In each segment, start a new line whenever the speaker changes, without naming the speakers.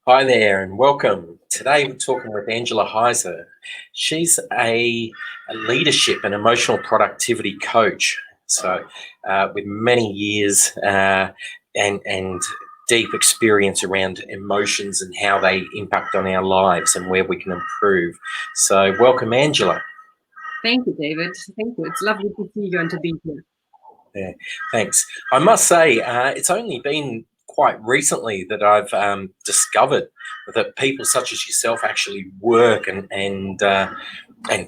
Hi there and welcome. Today we're talking with Angela Heise. She's a leadership and emotional productivity coach. With many years and deep experience around emotions and how they impact on our lives and where we can improve. So, welcome, Angela.
Thank you, David. Thank you. It's lovely to see you and to be here.
Yeah, thanks. I must say, it's only been quite recently that I've discovered that people such as yourself actually work and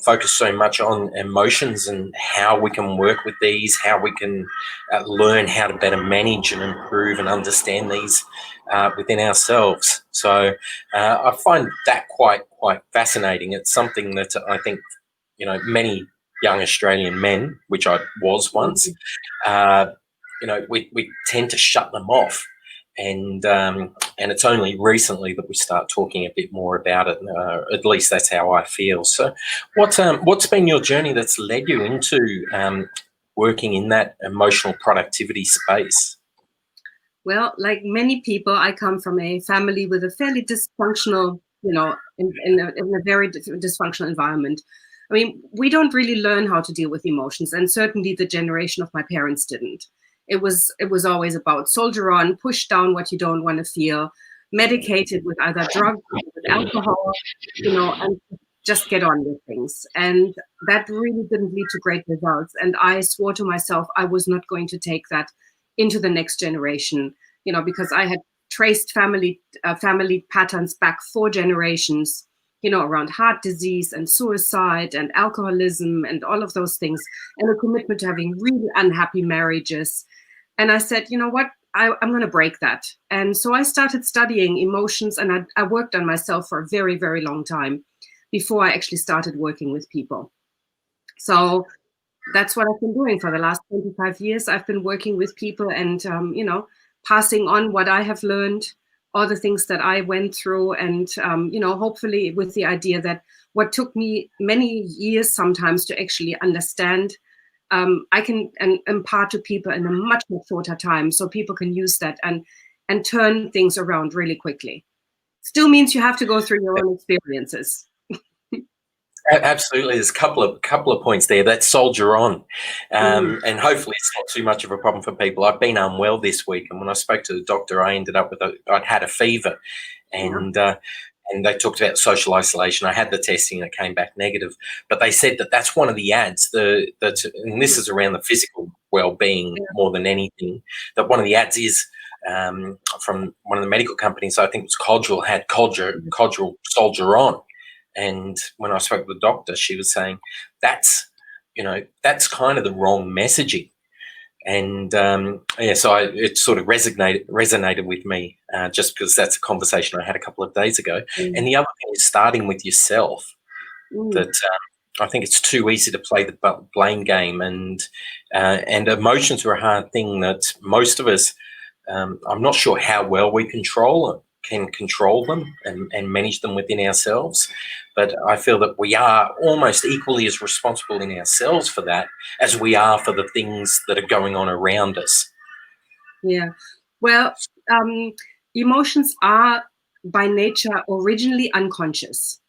focus so much on emotions and how we can work with these, how we can learn how to better manage and improve and understand these within ourselves. So I find that quite fascinating. It's something that I think many young Australian men, which I was once, we tend to shut them off, and it's only recently that we start talking a bit more about it. At least that's how I feel. So, what's been your journey that's led you into working in that emotional productivity space?
Well, like many people, I come from a family with a fairly dysfunctional, in a very dysfunctional environment. I mean, we don't really learn how to deal with emotions, and certainly the generation of my parents didn't. It was always about soldier on, push down what you don't want to feel, medicated with either drugs or with alcohol, and just get on with things. And that really didn't lead to great results. And I swore to myself I was not going to take that into the next generation, because I had traced family patterns back 4 generations, around heart disease and suicide and alcoholism and all of those things, and a commitment to having really unhappy marriages. And I said, you know what? I'm going to break that. And so I started studying emotions, and I worked on myself for a very, very long time before I actually started working with people. So that's what I've been doing for the last 25 years. I've been working with people and, passing on what I have learned, all the things that I went through, and, hopefully with the idea that what took me many years sometimes to actually understand, I can impart to people in a much more shorter time, so people can use that and turn things around really quickly. Still means you have to go through your own experiences.
Absolutely, there's a couple of points there. That soldier on, and hopefully it's not too much of a problem for people. I've been unwell this week, and when I spoke to the doctor, I ended up with I'd had a fever, and and they talked about social isolation. I had the testing and it came back negative, but they said that that's one of the ads. And this is around the physical well-being more than anything. That one of the ads is from one of the medical companies. I think it was Codral, had Codral soldier on. And when I spoke to the doctor, she was saying that's kind of the wrong messaging. And so it sort of resonated with me just because that's a conversation I had a couple of days ago. And the other thing is starting with yourself. That I think it's too easy to play the blame game, and emotions are a hard thing that most of us. I'm not sure how well we can control them and manage them within ourselves. But I feel that we are almost equally as responsible in ourselves for that as we are for the things that are going on around us.
Yeah. Well, emotions are by nature originally unconscious,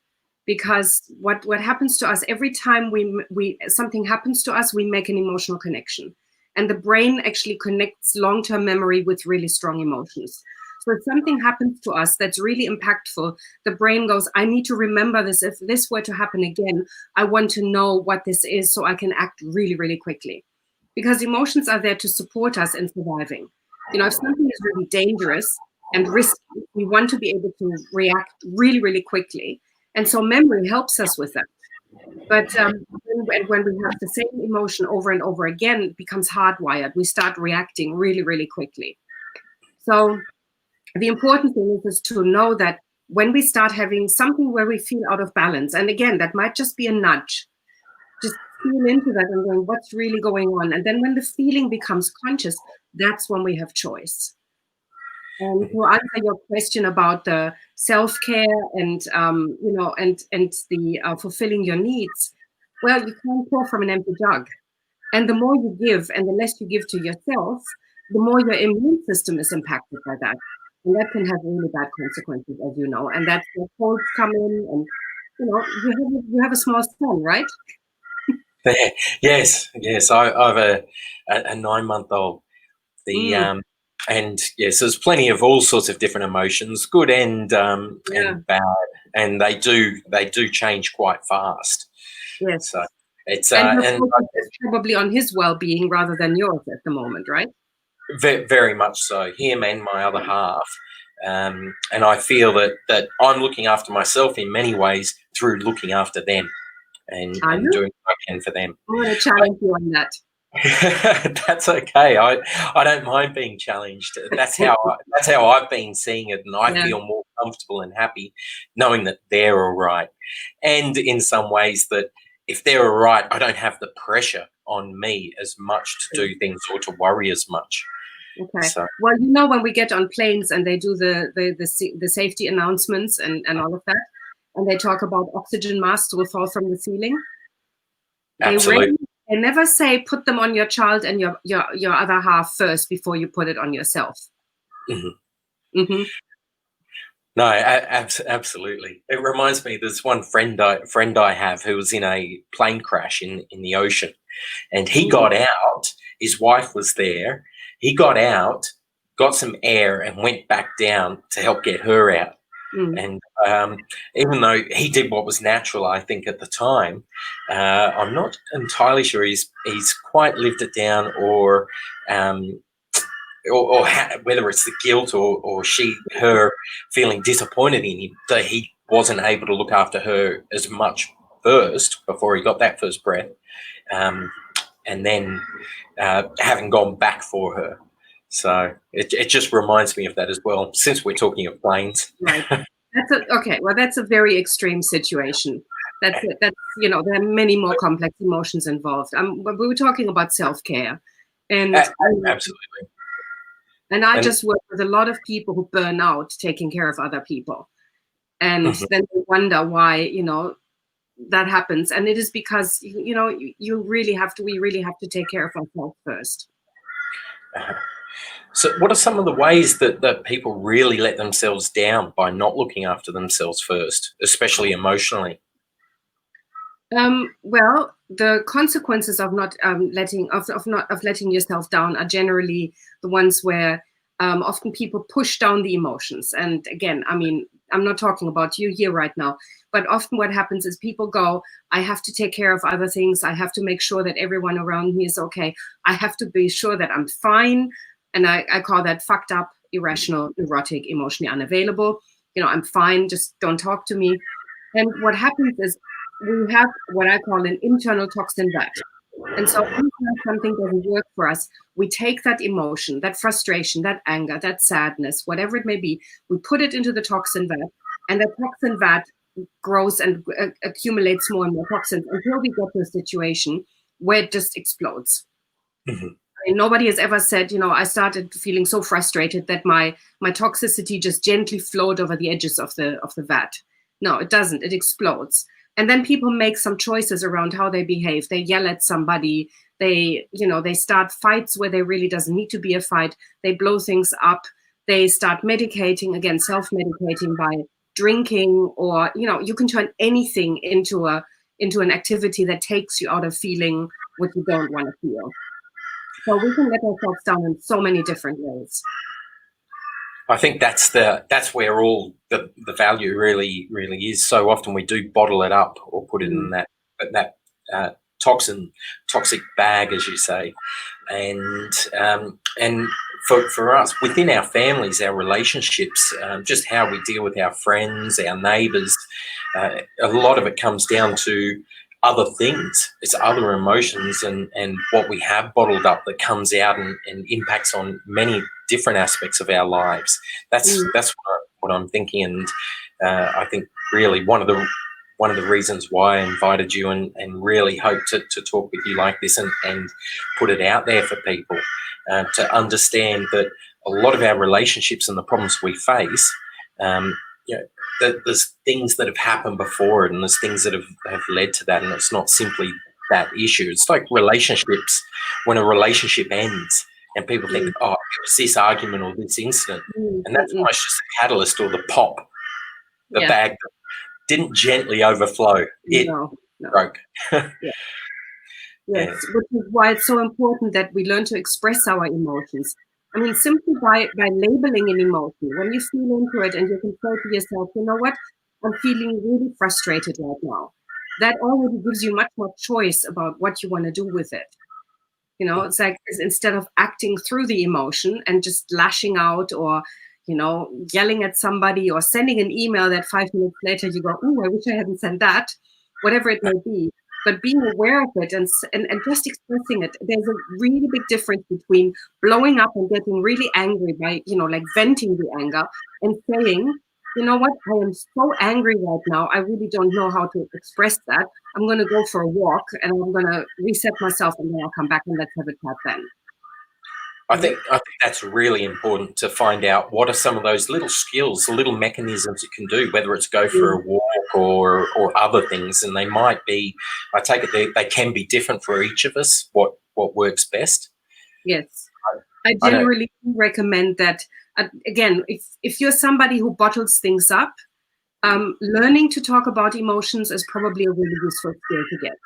because what happens to us every time we something happens to us, we make an emotional connection, and the brain actually connects long-term memory with really strong emotions. So if something happens to us that's really impactful, the brain goes, I need to remember this. If this were to happen again, I want to know what this is so I can act really, really quickly. Because emotions are there to support us in surviving. If something is really dangerous and risky, we want to be able to react really, really quickly. And so memory helps us with that. But when we have the same emotion over and over again, it becomes hardwired. We start reacting really, really quickly. So the important thing is to know that when we start having something where we feel out of balance, and again, that might just be a nudge, just feel into that and going, what's really going on? And then when the feeling becomes conscious, that's when we have choice. And to answer your question about the self-care and the fulfilling your needs, well, you can't pour from an empty jug. And the more you give and the less you give to yourself, the more your immune system is impacted by that. And that can have really bad consequences, as you know. And that's where colds come in, and you have a small son, right?
Yes, yes. I have a 9-month-old.
Mm,
And yes, there's plenty of all sorts of different emotions, good and
yeah.
bad, and they do change quite fast.
Yes.
So it's
And your
and
focus is probably on his well-being rather than yours at the moment, right?
very much so, him and my other half. And I feel that I'm looking after myself in many ways through looking after them
Are
and
you?
doing what I can for them.
I'm going to challenge you on that.
That's okay. I don't mind being challenged. That's how I've been seeing it, and I
Yeah.
feel more comfortable and happy knowing that they're all right. And in some ways, that if they're all right, I don't have the pressure on me as much to do things or to worry as much.
Okay.
So
Well, when we get on planes and they do the safety announcements and all of that, and they talk about oxygen masks will fall from the ceiling,
absolutely.
they never say put them on your child and your other half first before you put it on yourself.
Mm-hmm.
Mm-hmm.
No, absolutely. It reminds me. There's one friend I have who was in a plane crash in the ocean, and he got out. His wife was there. He got out, got some air, and went back down to help get her out. And even though he did what was natural, I think at the time, I'm not entirely sure he's quite lived it down, or whether it's the guilt or her feeling disappointed in him that he wasn't able to look after her as much first before he got that first breath, and then having gone back for her. So it just reminds me of that as well, since we're talking of planes.
Right. Okay. Well, that's a very extreme situation. That's there are many more complex emotions involved. But we were talking about self-care, and
Absolutely.
And I just work with a lot of people who burn out taking care of other people. And then they wonder why, that happens. And it is because, we really have to take care of ourselves first.
So what are some of the ways that people really let themselves down by not looking after themselves first, especially emotionally?
Well, the consequences of not letting yourself down are generally the ones where often people push down the emotions. And again, I'm not talking about you here right now, but often what happens is people go, I have to take care of other things. I have to make sure that everyone around me is okay. I have to be sure that I'm fine. And I call that fucked up, irrational, neurotic, emotionally unavailable. I'm fine. Just don't talk to me. And what happens is we have what I call an internal toxin vat. And so anytime something doesn't work for us, we take that emotion, that frustration, that anger, that sadness, whatever it may be, we put it into the toxin vat, and the toxin vat grows and accumulates more and more toxins until we get to a situation where it just explodes. Nobody has ever said, I started feeling so frustrated that my toxicity just gently flowed over the edges of the vat. No, it doesn't. It explodes. And then people make some choices around how they behave. They yell at somebody. They start fights where there really doesn't need to be a fight. They blow things up. They start medicating, again, self-medicating by drinking, or, you can turn anything into an activity that takes you out of feeling what you don't want to feel. So we can let ourselves down in so many different ways.
I think that's where all the value really is. So often we do bottle it up or put it in that toxic bag, as you say, and for us within our families, our relationships, just how we deal with our friends, our neighbours, a lot of it comes down to other things. It's other emotions and what we have bottled up that comes out and impacts on many different aspects of our lives. That's what I'm thinking, and I think really one of the reasons why I invited you and really hope to talk with you like this and put it out there for people to understand that a lot of our relationships and the problems we face, there's things that have happened before it, and there's things that have led to that, and it's not simply that issue. It's like relationships. When a relationship ends, and people think, oh, it was this argument or this incident, and that's almost just a catalyst or the pop, the bag that didn't gently overflow. It broke.
Yes, which is why it's so important that we learn to express our emotions. I mean, simply by labeling an emotion, when you feel into it and you can say to yourself, you know what, I'm feeling really frustrated right now. That already gives you much more choice about what you want to do with it. You know, it's like instead of acting through the emotion and just lashing out or, you know, yelling at somebody or sending an email that 5 minutes later you go, oh, I wish I hadn't sent that, whatever it may be. But being aware of it and just expressing it, there's a really big difference between blowing up and getting really angry by, you know, like venting the anger and saying, you know what, I am so angry right now. I really don't know how to express that. I'm going to go for a walk and I'm going to reset myself and then I'll come back and let's have a chat then.
I think that's really important to find out what are some of those little skills, the little mechanisms you can do, whether it's go for a walk or other things. And they might be, I take it they can be different for each of us, what works best.
Yes. I generally recommend that, again, if you're somebody who bottles things up, learning to talk about emotions is probably a really useful skill to get.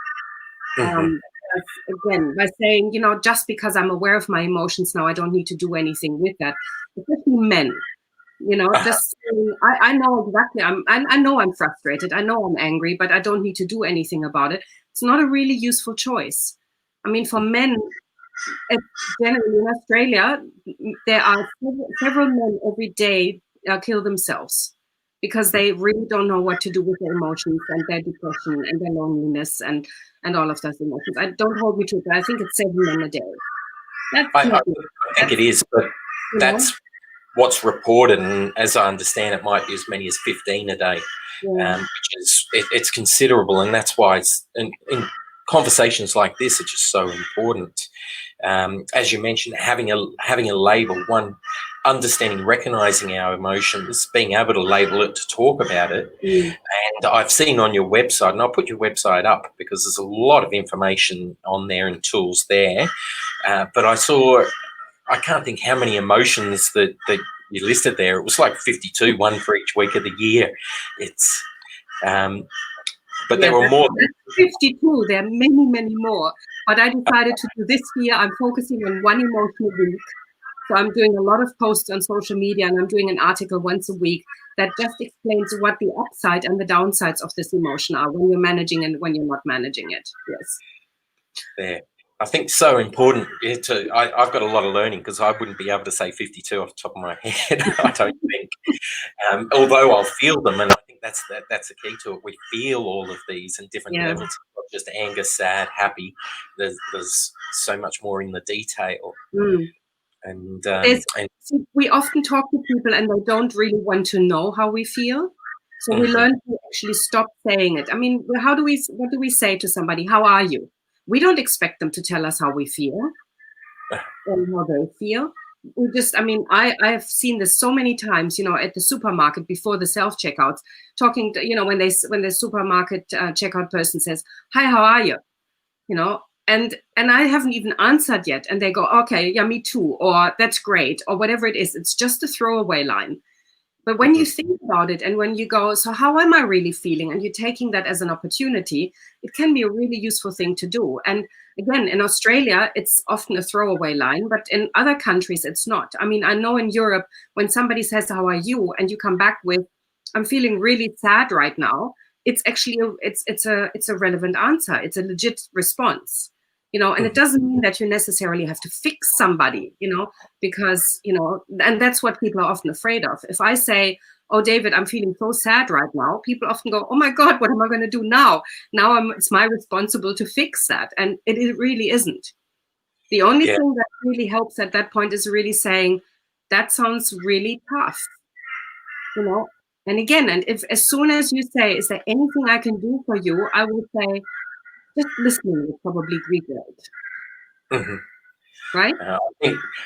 Again, by saying, you know, just because I'm aware of my emotions now, I don't need to do anything with that. Especially men, you know, just saying, I know exactly, I know I'm frustrated, I know I'm angry, but I don't need to do anything about it. It's not a really useful choice. I mean, for men, generally in Australia, there are several men every day kill themselves because they really don't know what to do with their emotions and their depression and their loneliness and all of those emotions. I don't hold me to it, but I think it's 7 men a day.
I think it is, but that's what's reported, and as I understand, it might be as many as 15 a day, which is it's considerable, and that's why it's in conversations like this are just so important. As you mentioned, having a label, one, understanding, recognizing our emotions, being able to label it, to talk about it. And I've seen on your website, and I'll put your website up because there's a lot of information on there and tools there. But I can't think how many emotions that you listed there. It was like 52, one for each week of the year. It's but there were more.
52. There are many, many more. But I decided to do this year. I'm focusing on one emotion a week. So I'm doing a lot of posts on social media, and I'm doing an article once a week that just explains what the upside and the downsides of this emotion are when you're managing and when you're not managing it. Yes.
There. I think so important. I've got a lot of learning because I wouldn't be able to say 52 off the top of my head. I don't think, although I'll feel them, and I think that's the key to it. We feel all of these in different levels, not just anger, sad, happy. There's so much more in the detail. And
we often talk to people and they don't really want to know how we feel. So we learn to actually stop saying it. I mean, what do we say to somebody? How are you? We don't expect them to tell us how we feel and how they feel. We just, I mean, I have seen this so many times, you know, at the supermarket before the self-checkouts, talking to, you know, when the supermarket checkout person says, hi, how are you? You know, and I haven't even answered yet. And they go, okay, yeah, me too. Or that's great. Or whatever it is. It's just a throwaway line. But when you think about it and when you go, so how am I really feeling? And you're taking that as an opportunity, it can be a really useful thing to do. And again, in Australia, it's often a throwaway line, but in other countries, it's not. I mean, I know in Europe, when somebody says, how are you? And you come back with, I'm feeling really sad right now. It's actually, it's a relevant answer. It's a legit response. You know, and it doesn't mean that you necessarily have to fix somebody, you know, because, you know, and that's what people are often afraid of. If I say, oh, David, I'm feeling so sad right now, people often go, oh my God, what am I going to do now? Now it's my responsible to fix that. And it really isn't. The only thing that really helps at that point is really saying, that sounds really tough, you know. And again, and if as soon as you say, is there anything I can do for you? I would say, just listening would probably be great. Right?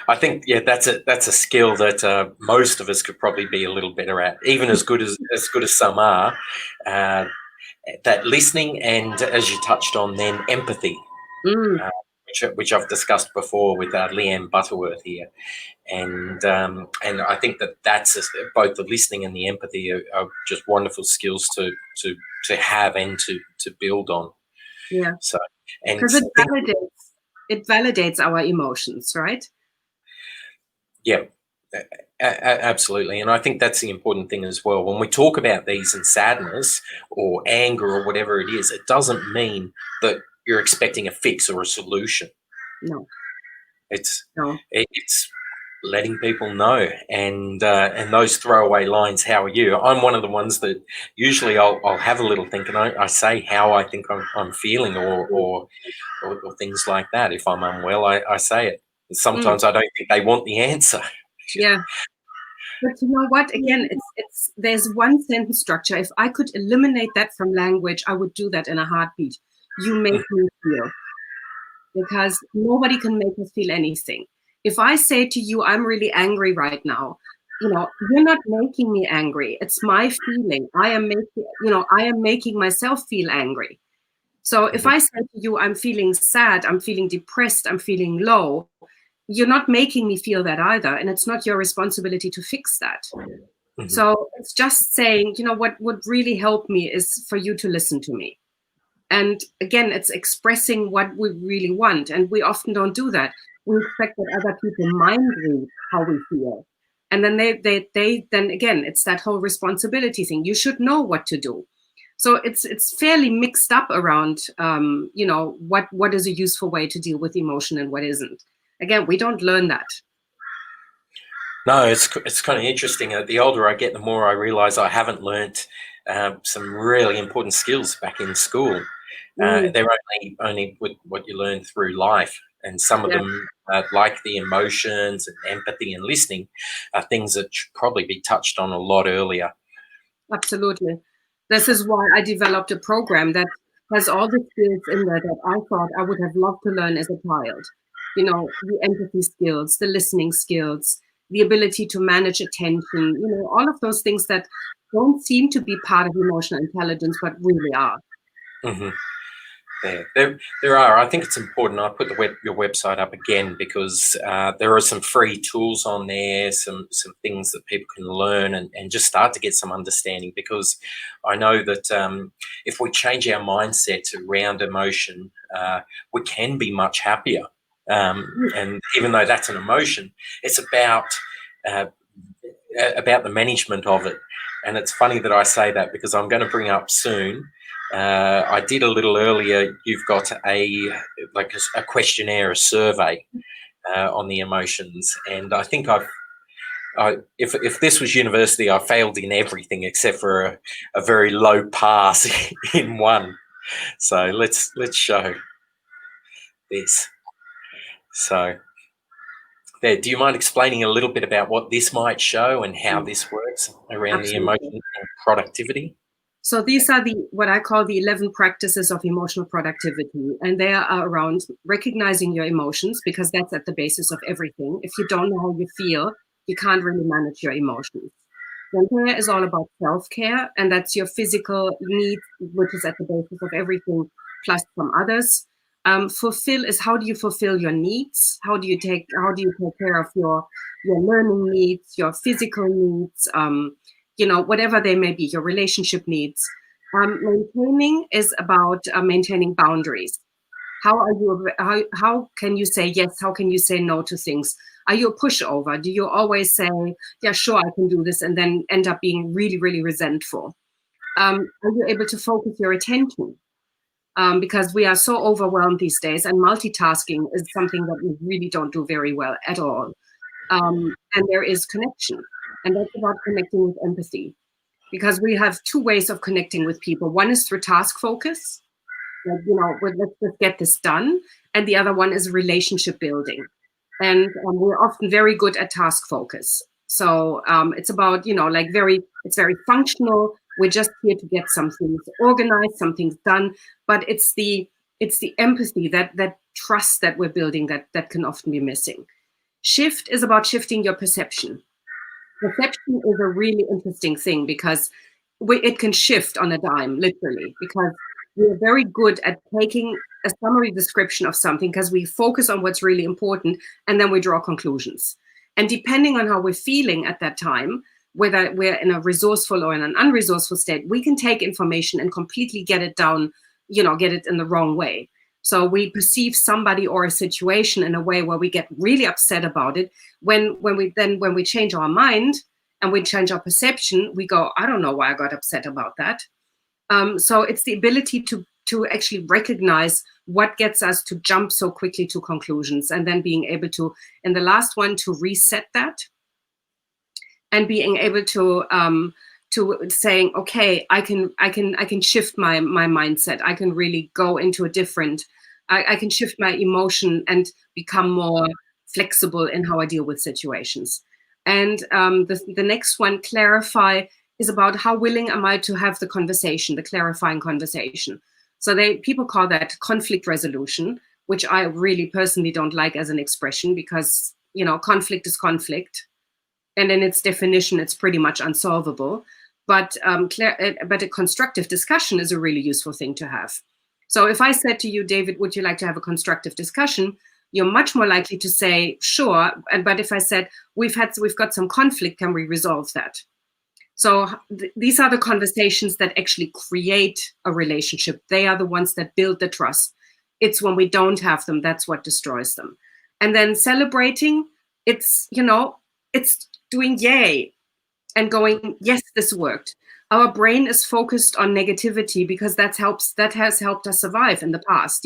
I think, yeah, that's a skill that most of us could probably be a little better at, even as good as some are. That listening and, as you touched on, then empathy, which I've discussed before with Leanne Butterworth here, and I think that's both the listening and the empathy are just wonderful skills to have and to build on.
Yeah.
So, and
because it validates our emotions, right?
Yeah, absolutely. And I think that's the important thing as well. When we talk about these and sadness or anger or whatever it is, it doesn't mean that you're expecting a fix or a solution.
No.
It's letting people know, and those throwaway lines, how are you? I'm one of the ones that usually I'll have a little think, and I say how I think I'm feeling or things like that. If I'm unwell, I say it. Sometimes I don't think they want the answer.
Yeah. But you know what? Again, there's one sentence structure. If I could eliminate that from language, I would do that in a heartbeat. You make me feel. Because nobody can make us feel anything. If I say to you, I'm really angry right now, you're not making me angry. It's my feeling. I am making myself feel angry. So if I say to you, I'm feeling sad, I'm feeling depressed, I'm feeling low, you're not making me feel that either. And it's not your responsibility to fix that. So it's just saying, what would really help me is for you to listen to me. And again, it's expressing what we really want. And we often don't do that. We expect that other people mind read how we feel. And then then again, it's that whole responsibility thing. You should know what to do. So it's fairly mixed up around, what is a useful way to deal with emotion and what isn't. Again, we don't learn that.
No, it's kind of interesting. The older I get, the more I realize I haven't learnt some really important skills back in school. They're only what you learn through life, and some of them, like the emotions and empathy and listening, are things that should probably be touched on a lot earlier.
Absolutely. This is why I developed a program that has all the skills in there that I thought I would have loved to learn as a child. The empathy skills, the listening skills, the ability to manage attention, all of those things that don't seem to be part of emotional intelligence, but really are.
There are. I think it's important. I put your website up again because there are some free tools on there, some things that people can learn and just start to get some understanding, because I know that if we change our mindset around emotion, we can be much happier. And even though that's an emotion, it's about the management of it. And it's funny that I say that because I'm going to bring up soon. I did a little earlier. You've got a questionnaire, a survey on the emotions, and I think if this was university, I failed in everything except for a very low pass in one. So let's show this. So there. Do you mind explaining a little bit about what this might show and how this works around
Absolutely.
the emotion and productivity?
So these are what I call the 11 practices of emotional productivity. And they are around recognizing your emotions, because that's at the basis of everything. If you don't know how you feel, you can't really manage your emotions. Then care is all about self-care, and that's your physical needs, which is at the basis of everything, plus some others. Fulfill is, how do you fulfill your needs? How do you take care of your learning needs, your physical needs, whatever they may be, your relationship needs. Maintaining is about maintaining boundaries. How can you say yes? How can you say no to things? Are you a pushover? Do you always say, yeah, sure, I can do this, and then end up being really, really resentful? Are you able to focus your attention? Because we are so overwhelmed these days, and multitasking is something that we really don't do very well at all. And there is connection. And that's about connecting with empathy, because we have two ways of connecting with people. One is through task focus, let's just get this done. And the other one is relationship building. And we're often very good at task focus. So it's about, it's very functional. We're just here to get some things organized, some things done. But it's the empathy, that trust that we're building that can often be missing. Shift is about shifting your perception. Perception is a really interesting thing, because it can shift on a dime, literally, because we're very good at taking a summary description of something because we focus on what's really important and then we draw conclusions. And depending on how we're feeling at that time, whether we're in a resourceful or in an unresourceful state, we can take information and completely get it down, get it in the wrong way. So we perceive somebody or a situation in a way where we get really upset about it. When we change our mind and we change our perception, we go, I don't know why I got upset about that. So it's the ability to actually recognize what gets us to jump so quickly to conclusions, and then being able to, in the last one, to reset that, and being able to saying, okay, I can shift my mindset. I can really go into a different. I can shift my emotion and become more flexible in how I deal with situations. And the next one, clarify, is about how willing am I to have the conversation, the clarifying conversation. So people call that conflict resolution, which I really personally don't like as an expression, because conflict is conflict, and in its definition, it's pretty much unsolvable. But a constructive discussion is a really useful thing to have. So if I said to you, David, would you like to have a constructive discussion? You're much more likely to say, sure. But if I said, we've got some conflict, can we resolve that? So these are the conversations that actually create a relationship. They are the ones that build the trust. It's when we don't have them, that's what destroys them. And then celebrating, it's doing yay and going, yes, this worked. Our brain is focused on negativity because that has helped us survive in the past.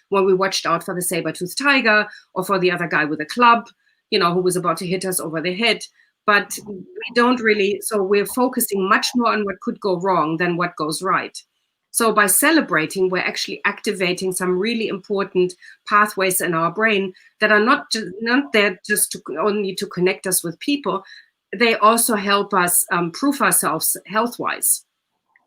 When we watched out for the saber-toothed tiger or for the other guy with a club, who was about to hit us over the head. But we don't really, so we're focusing much more on what could go wrong than what goes right. So by celebrating, we're actually activating some really important pathways in our brain that are not there just only to connect us with people. They also help us prove ourselves health-wise.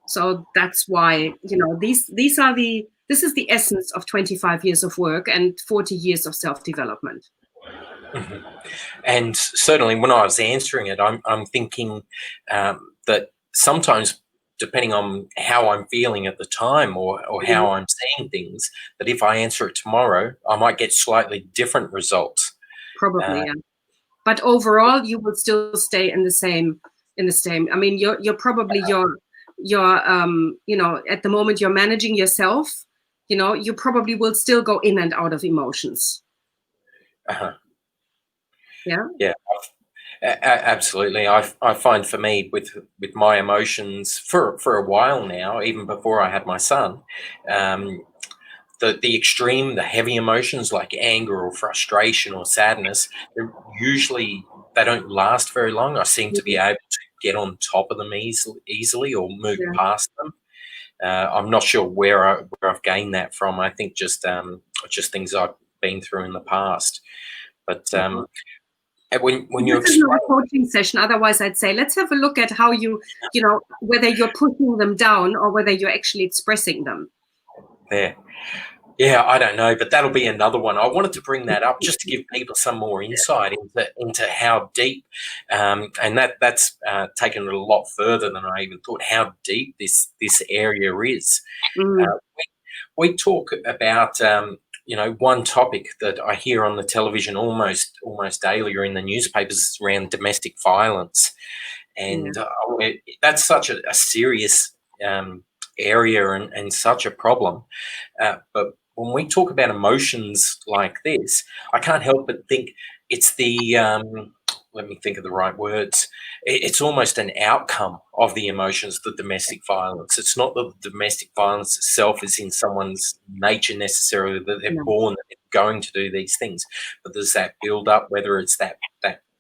So that's why, this is the essence of 25 years of work and 40 years of self-development.
Mm-hmm. And certainly when I was answering it, I'm thinking that sometimes, depending on how I'm feeling at the time or how I'm seeing things, that if I answer it tomorrow, I might get slightly different results.
Probably, yeah. But overall, you will still stay in the same. I mean, you're probably at the moment you're managing yourself. You probably will still go in and out of emotions.
Uh-huh.
Yeah.
Absolutely. I find for me with my emotions for a while now, even before I had my son, the extreme, the heavy emotions like anger or frustration or sadness, they don't last very long. I seem to be able to get on top of them easily or move past them. I'm not sure where I've gained that from. I think just things I've been through in the past. But when you
this is not a coaching session, otherwise I'd say let's have a look at how whether you're pushing them down or whether you're actually expressing them.
Yeah, I don't know, but that'll be another one. I wanted to bring that up just to give people some more insight into how deep, and that's taken it a lot further than I even thought, how deep this area is. We talk about one topic that I hear on the television almost daily or in the newspapers is around domestic violence, and that's such a serious area and such a problem. But when we talk about emotions like this, I can't help but think it's the let me think of the right words. It's almost an outcome of the emotions, the domestic violence. It's not that the domestic violence itself is in someone's nature necessarily, that they're born, that they're going to do these things. But there's that build up, whether it's that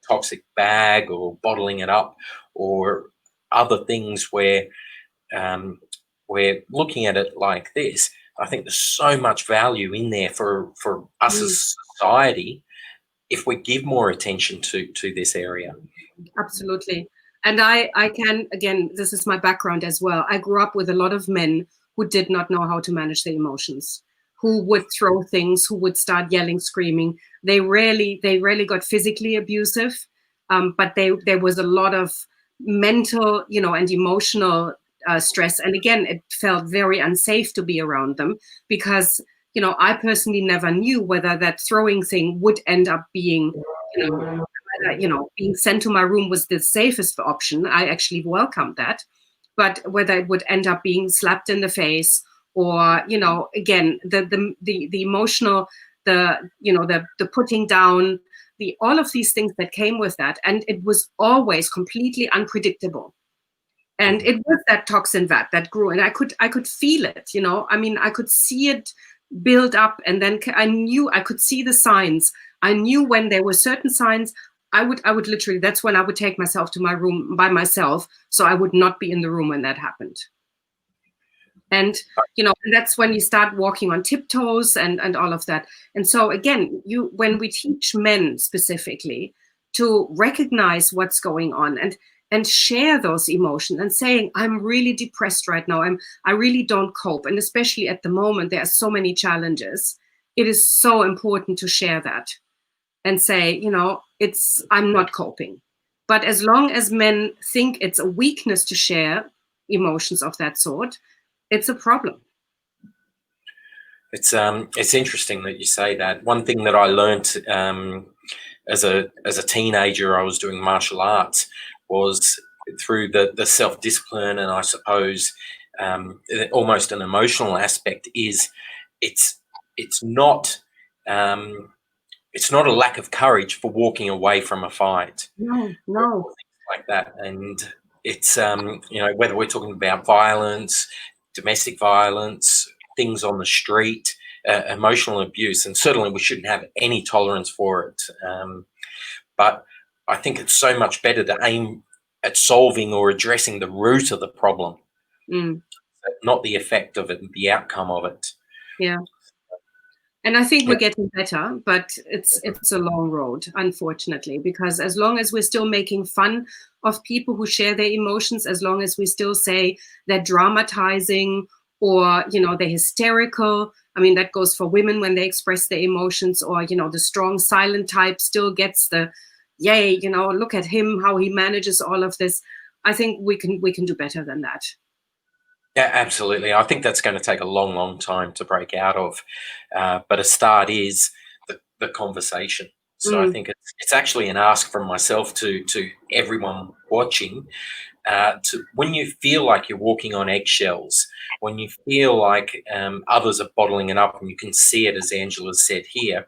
toxic bag or bottling it up or other things where we're looking at it like this. I think there's so much value in there for us as society if we give more attention to this area.
Absolutely. And I can, again, this is my background as well. I grew up with a lot of men who did not know how to manage their emotions, who would throw things, who would start yelling, screaming. They rarely got physically abusive, but there was a lot of mental, and emotional stress. And again, it felt very unsafe to be around them because I personally never knew whether that throwing thing would end up being, being sent to my room was the safest option. I actually welcomed that. But whether it would end up being slapped in the face or, again, the emotional, the putting down, all of these things that came with that. And it was always completely unpredictable. And it was that toxin vat that grew, and I could feel it, I could see it build up, and then I could see the signs. I knew when there were certain signs, I would literally, that's when I would take myself to my room by myself, so I would not be in the room when that happened. And, and that's when you start walking on tiptoes and all of that. And so again, when we teach men specifically to recognize what's going on and share those emotions and saying, I'm really depressed right now. I really don't cope. And especially at the moment, there are so many challenges. It is so important to share that and say, I'm not coping. But as long as men think it's a weakness to share emotions of that sort, it's a problem.
It's interesting that you say that. One thing that I learned as a teenager, I was doing martial arts, was through the self-discipline, and I suppose almost an emotional aspect, is it's not a lack of courage for walking away from a fight.
No.
Things like that. And it's whether we're talking about violence, domestic violence, things on the street, emotional abuse, and certainly we shouldn't have any tolerance for it. But I think it's so much better to aim at solving or addressing the root of the problem, not the effect of it, the outcome of it.
Yeah. And I think we're getting better, but it's a long road, unfortunately, because as long as we're still making fun of people who share their emotions, as long as we still say they're dramatizing or, they're hysterical. I mean, that goes for women when they express their emotions, or, the strong silent type still gets the, yay, look at him, how he manages all of this. I think we can do better than that.
Yeah, absolutely. I think that's going to take a long, long time to break out of. But a start is the conversation. So I think it's actually an ask from myself to everyone watching, to when you feel like you're walking on eggshells, when you feel like others are bottling it up, and you can see it, as Angela said here,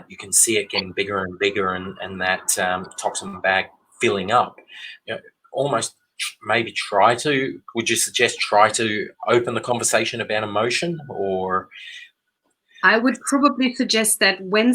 you can see it getting bigger and bigger, and that toxin bag filling up. Almost maybe would you suggest try to open the conversation about emotion? Or
I would probably suggest that when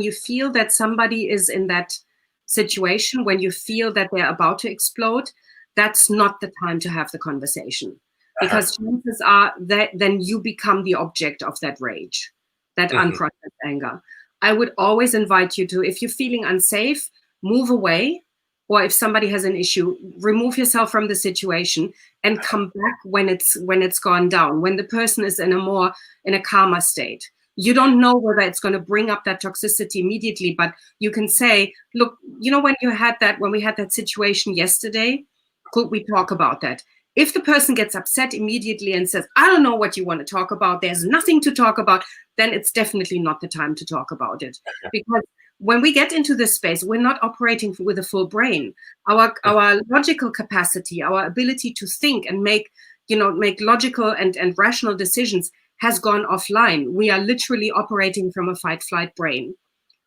you feel that somebody is in that situation, when you feel that they're about to explode, that's not the time to have the conversation, because chances are that then you become the object of that rage, that unprocessed anger. I would always invite you to, if you're feeling unsafe, move away. Or if somebody has an issue, remove yourself from the situation and come back when it's gone down, when the person is in a calmer state. You don't know whether it's going to bring up that toxicity immediately, but you can say, look, when we had that situation yesterday, could we talk about that? If the person gets upset immediately and says, I don't know what you want to talk about, there's nothing to talk about, then it's definitely not the time to talk about it. Because when we get into this space, we're not operating with a full brain. Our logical capacity, our ability to think and make logical and rational decisions has gone offline. We are literally operating from a fight-flight brain.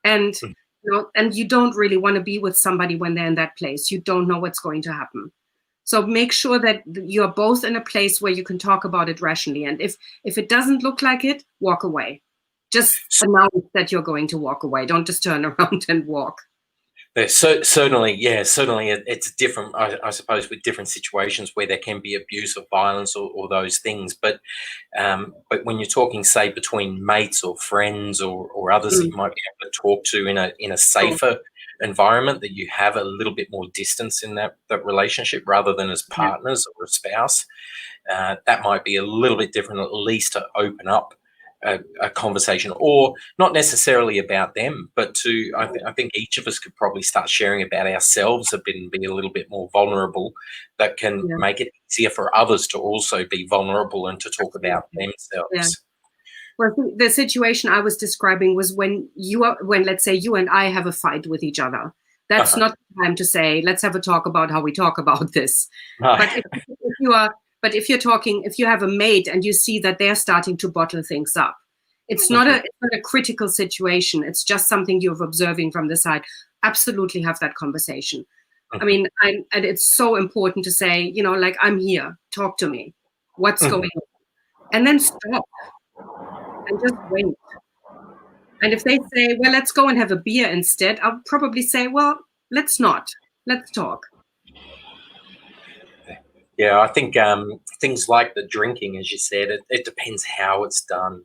And you don't really want to be with somebody when they're in that place. You don't know what's going to happen. So make sure that you're both in a place where you can talk about it rationally. And if it doesn't look like it, walk away. Just announce that you're going to walk away. Don't just turn around and walk.
Certainly, it's different, I suppose, with different situations where there can be abuse or violence or those things. But when you're talking, say, between mates or friends or others that you might be able to talk to in a safer environment, that you have a little bit more distance in that relationship rather than as partners or a spouse, that might be a little bit different, at least to open up a conversation, or not necessarily about them, but I think each of us could probably start sharing about ourselves a bit and be a little bit more vulnerable. That can make it easier for others to also be vulnerable and to talk about themselves.
Well, the situation I was describing was when let's say you and I have a fight with each other. That's not the time to say, let's have a talk about how we talk about this. But if you're talking, if you have a mate and you see that they're starting to bottle things up, it's not a critical situation. It's just something you're observing from the side. Absolutely have that conversation. I mean, and it's so important to say, you know, like, I'm here, talk to me. What's going on? And then stop and just wait. And if they say, well, let's go and have a beer instead, I'll probably say, well, let's not. Let's talk.
Yeah, I think things like the drinking, as you said, it depends how it's done.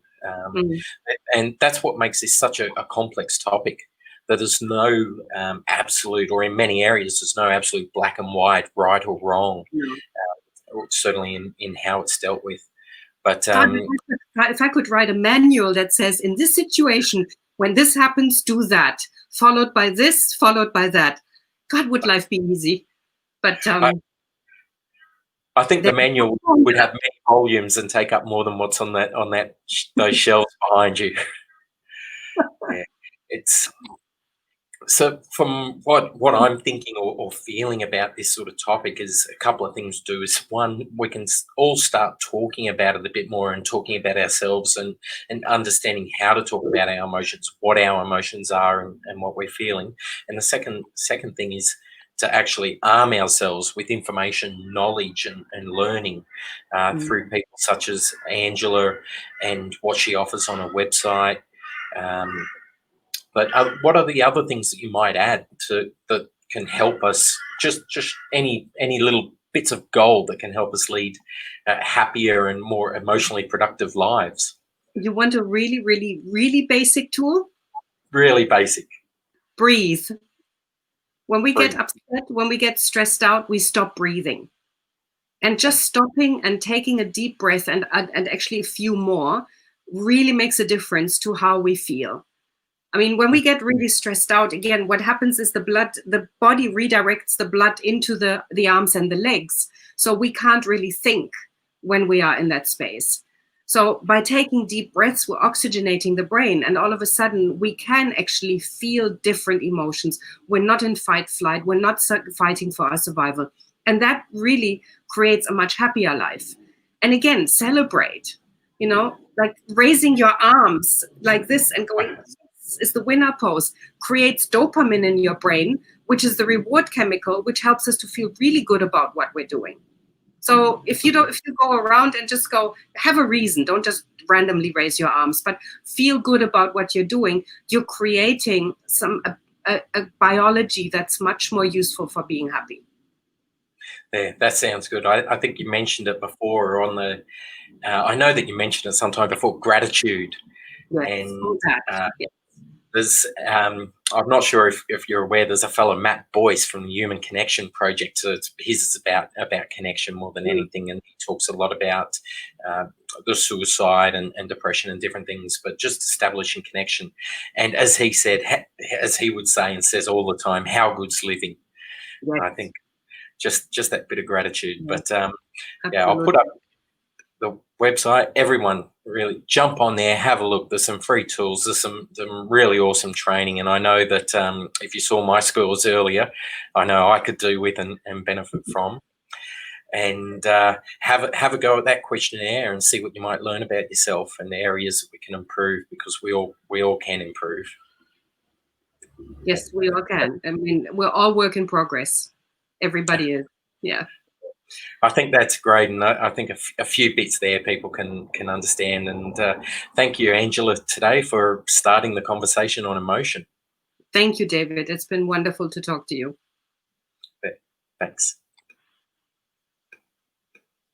And that's what makes this such a complex topic, that there's no absolute, or in many areas, there's no absolute black and white, right or wrong, certainly in how it's dealt with. But
if I could write a manual that says, in this situation, when this happens, do that, followed by this, followed by that. God, would life be easy? But
I think the manual would have many volumes and take up more than what's on those shelves behind you. Yeah, it's so from what I'm thinking or feeling about this sort of topic is a couple of things to do. Is one, we can all start talking about it a bit more and talking about ourselves and understanding how to talk about our emotions, what our emotions are and what we're feeling. And the second thing is to actually arm ourselves with information, knowledge and learning through people such as Angela and what she offers on her website. But what are the other things that you might add that can help us? Just any little bits of gold that can help us lead happier and more emotionally productive lives.
You want a really, really, really basic tool?
Really basic.
Breathe. When we get upset, when we get stressed out, we stop breathing. And just stopping and taking a deep breath and actually a few more really makes a difference to how we feel. I mean, when we get really stressed out, again, what happens is the body redirects the blood into the arms and the legs. So we can't really think when we are in that space. So by taking deep breaths, we're oxygenating the brain. And all of a sudden, we can actually feel different emotions. We're not in fight, flight. We're not fighting for our survival. And that really creates a much happier life. And again, celebrate, you know, like raising your arms like this and going, is the winner pose, creates dopamine in your brain, which is the reward chemical, which helps us to feel really good about what we're doing. So if you go around and just go, have a reason, don't just randomly raise your arms, but feel good about what you're doing, you're creating a biology that's much more useful for being happy.
Yeah, that sounds good. I think you mentioned it before on the, I know that you mentioned it sometime before, gratitude.
Yes,
and
yes.
There's, I'm not sure if you're aware, there's a fellow, Matt Boyce, from the Human Connection Project. So his is about connection more than anything. And he talks a lot about the suicide and depression and different things, but just establishing connection. And as he said, as he would say and says all the time, how good's living?
Yes.
I think just that bit of gratitude.
Yes.
But yeah, I'll put up the website. Everyone really jump on there, have a look. There's some free tools. There's some really awesome training. And I know that if you saw my schools earlier, I know I could do with and benefit from. And have a go at that questionnaire and see what you might learn about yourself and the areas that we can improve, because we all can improve.
Yes, we all can. I mean, we're all work in progress. Everybody is. Yeah.
I think that's great, and I think a few bits there people can understand. And thank you, Angela, today for starting the conversation on emotion.
Thank you, David. It's been wonderful to talk to you.
Thanks.